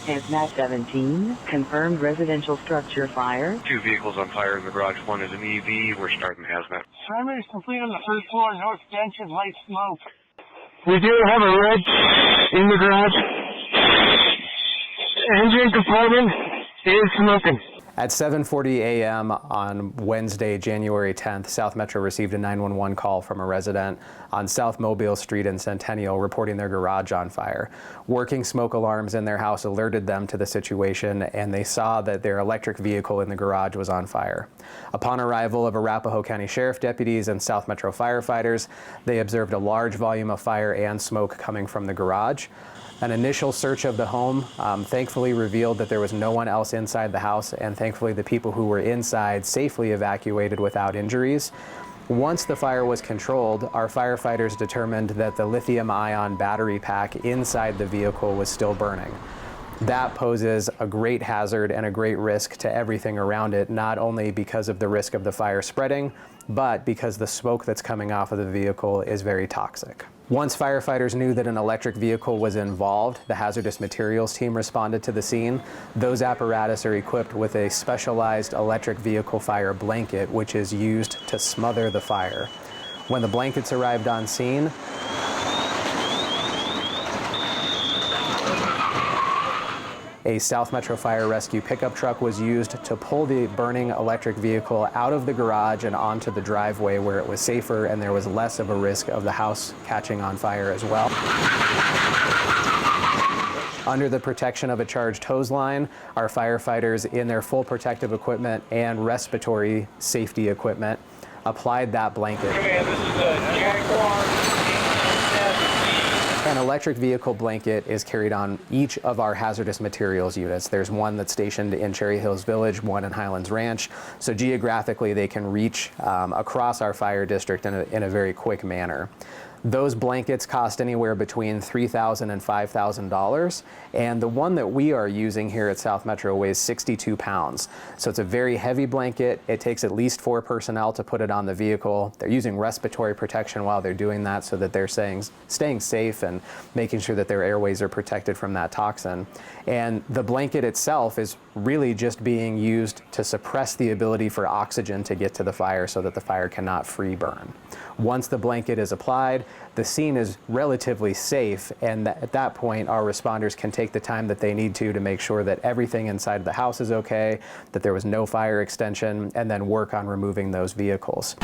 Hazmat 17, confirmed residential structure fire. 2 vehicles on fire in the garage. 1 is an EV. We're starting Hazmat. Perimeter is complete on the first floor. No extensions, light smoke. We do have a red in the garage. Engine component is smoking. At 7:40 a.m. on Wednesday, January 10th, South Metro received a 911 call from a resident on South Mobile Street in Centennial reporting their garage on fire. Working smoke alarms in their house alerted them to the situation, and they saw that their electric vehicle in the garage was on fire. Upon arrival of Arapahoe County Sheriff Deputies and South Metro firefighters, they observed a large volume of fire and smoke coming from the garage. An initial search of the home thankfully revealed that there was no one else inside the house, and thankfully the people who were inside safely evacuated without injuries. Once the fire was controlled, our firefighters determined that the lithium-ion battery pack inside the vehicle was still burning. That poses a great hazard and a great risk to everything around it, not only because of the risk of the fire spreading, but because the smoke that's coming off of the vehicle is very toxic. Once firefighters knew that an electric vehicle was involved, the Hazardous Materials Team responded to the scene. Those apparatus are equipped with a specialized electric vehicle fire blanket, which is used to smother the fire. When the blankets arrived on scene, a South Metro Fire Rescue pickup truck was used to pull the burning electric vehicle out of the garage and onto the driveway where it was safer and there was less of a risk of the house catching on fire as well. Under the protection of a charged hose line, our firefighters in their full protective equipment and respiratory safety equipment applied that blanket. This is a Jaguar. An electric vehicle blanket is carried on each of our hazardous materials units. There's one that's stationed in Cherry Hills Village, one in Highlands Ranch. So geographically, they can reach across our fire district in a very quick manner. Those blankets cost anywhere between $3,000 and $5,000, and the one that we are using here at South Metro weighs 62 pounds. So it's a very heavy blanket. It takes at least 4 personnel to put it on the vehicle. They're using respiratory protection while they're doing that so that they're staying safe and making sure that their airways are protected from that toxin. And the blanket itself is really just being used to suppress the ability for oxygen to get to the fire so that the fire cannot free burn. Once the blanket is applied, the scene is relatively safe, and at that point our responders can take the time that they need to make sure that everything inside the house is okay, that there was no fire extension, and then work on removing those vehicles.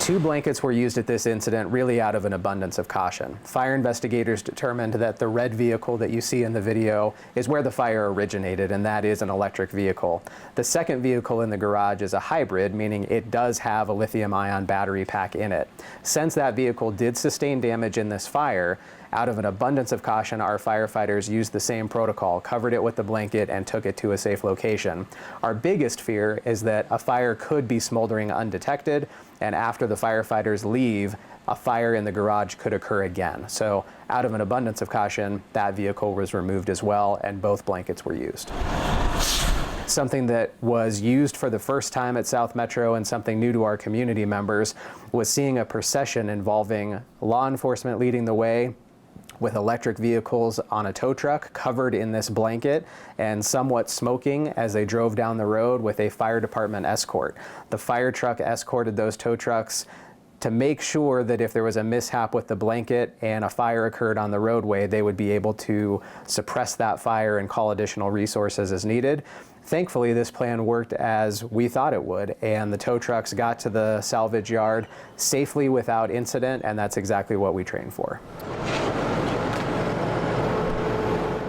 2 blankets were used at this incident really out of an abundance of caution. Fire investigators determined that the red vehicle that you see in the video is where the fire originated, and that is an electric vehicle. The second vehicle in the garage is a hybrid, meaning it does have a lithium-ion battery pack in it. Since that vehicle did sustain damage in this fire, out of an abundance of caution, our firefighters used the same protocol, covered it with the blanket, and took it to a safe location. Our biggest fear is that a fire could be smoldering undetected, and after the firefighters leave, a fire in the garage could occur again. So out of an abundance of caution, that vehicle was removed as well, and both blankets were used. Something that was used for the first time at South Metro and something new to our community members was seeing a procession involving law enforcement leading the way, with electric vehicles on a tow truck covered in this blanket and somewhat smoking as they drove down the road with a fire department escort. The fire truck escorted those tow trucks to make sure that if there was a mishap with the blanket and a fire occurred on the roadway, they would be able to suppress that fire and call additional resources as needed. Thankfully, this plan worked as we thought it would, and the tow trucks got to the salvage yard safely without incident, and that's exactly what we trained for.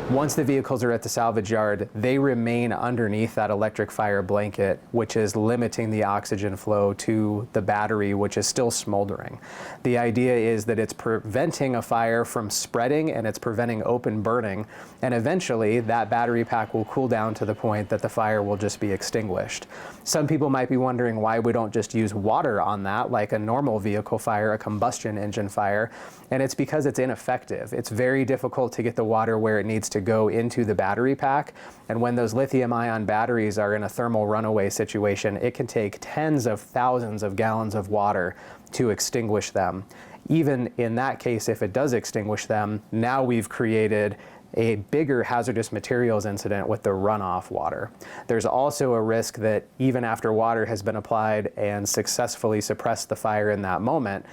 Once the vehicles are at the salvage yard, they remain underneath that electric fire blanket, which is limiting the oxygen flow to the battery, which is still smoldering. The idea is that it's preventing a fire from spreading and it's preventing open burning, and eventually that battery pack will cool down to the point that the fire will just be extinguished. Some people might be wondering why we don't just use water on that like a normal vehicle fire, a combustion engine fire, and it's because it's ineffective. It's very difficult to get the water where it needs to go into the battery pack, and when those lithium-ion batteries are in a thermal runaway situation, it can take tens of thousands of gallons of water to extinguish them. Even in that case, if it does extinguish them, now we've created a bigger hazardous materials incident with the runoff water. There's also a risk that even after water has been applied and successfully suppressed the fire in that moment,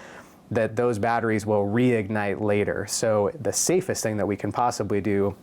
that those batteries will reignite later. So the safest thing that we can possibly do,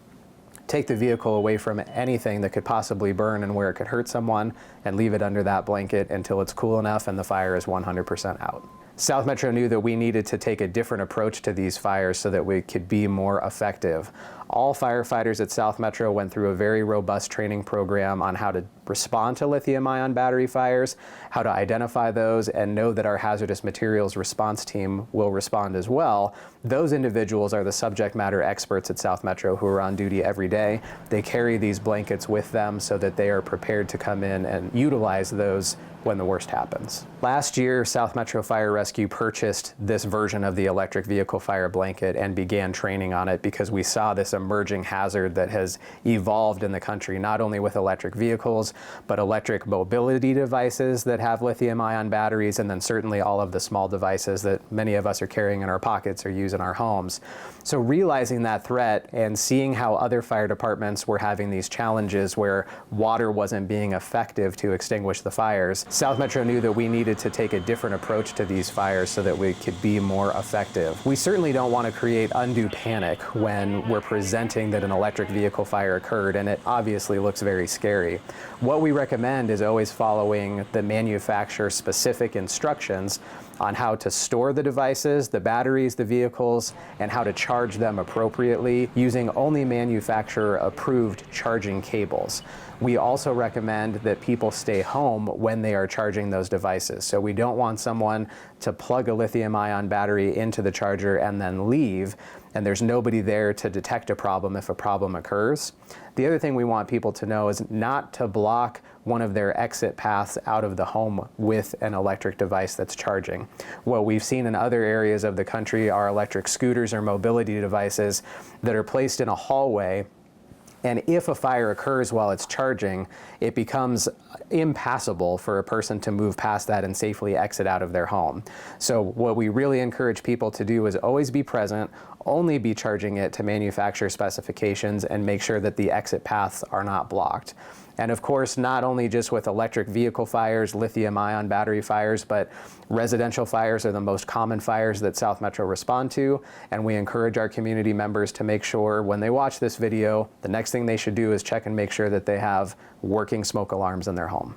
take the vehicle away from anything that could possibly burn and where it could hurt someone, and leave it under that blanket until it's cool enough and the fire is 100% out. South Metro knew that we needed to take a different approach to these fires so that we could be more effective. All firefighters at South Metro went through a very robust training program on how to respond to lithium-ion battery fires, how to identify those, and know that our hazardous materials response team will respond as well. Those individuals are the subject matter experts at South Metro who are on duty every day. They carry these blankets with them so that they are prepared to come in and utilize those when the worst happens. Last year, South Metro Fire Rescue purchased this version of the electric vehicle fire blanket and began training on it because we saw this emerging hazard that has evolved in the country, not only with electric vehicles, but electric mobility devices that have lithium-ion batteries, and then certainly all of the small devices that many of us are carrying in our pockets or use in our homes. So realizing that threat and seeing how other fire departments were having these challenges where water wasn't being effective to extinguish the fires, South Metro knew that we needed to take a different approach to these fires so that we could be more effective. We certainly don't want to create undue panic when we're presenting that an electric vehicle fire occurred, and it obviously looks very scary. What we recommend is always following the manufacturer-specific instructions on how to store the devices, the batteries, the vehicles, and how to charge them appropriately using only manufacturer-approved charging cables. We also recommend that people stay home when they are charging those devices. So we don't want someone to plug a lithium-ion battery into the charger and then leave, and there's nobody there to detect a problem if a problem occurs. The other thing we want people to know is not to block one of their exit paths out of the home with an electric device that's charging. What we've seen in other areas of the country are electric scooters or mobility devices that are placed in a hallway, and if a fire occurs while it's charging, it becomes impassable for a person to move past that and safely exit out of their home. So what we really encourage people to do is always be present, only be charging it to manufacturer specifications, and make sure that the exit paths are not blocked. And of course, not only just with electric vehicle fires, lithium-ion battery fires, but residential fires are the most common fires that South Metro respond to. And we encourage our community members to make sure when they watch this video, the next thing they should do is check and make sure that they have working smoke alarms in their home.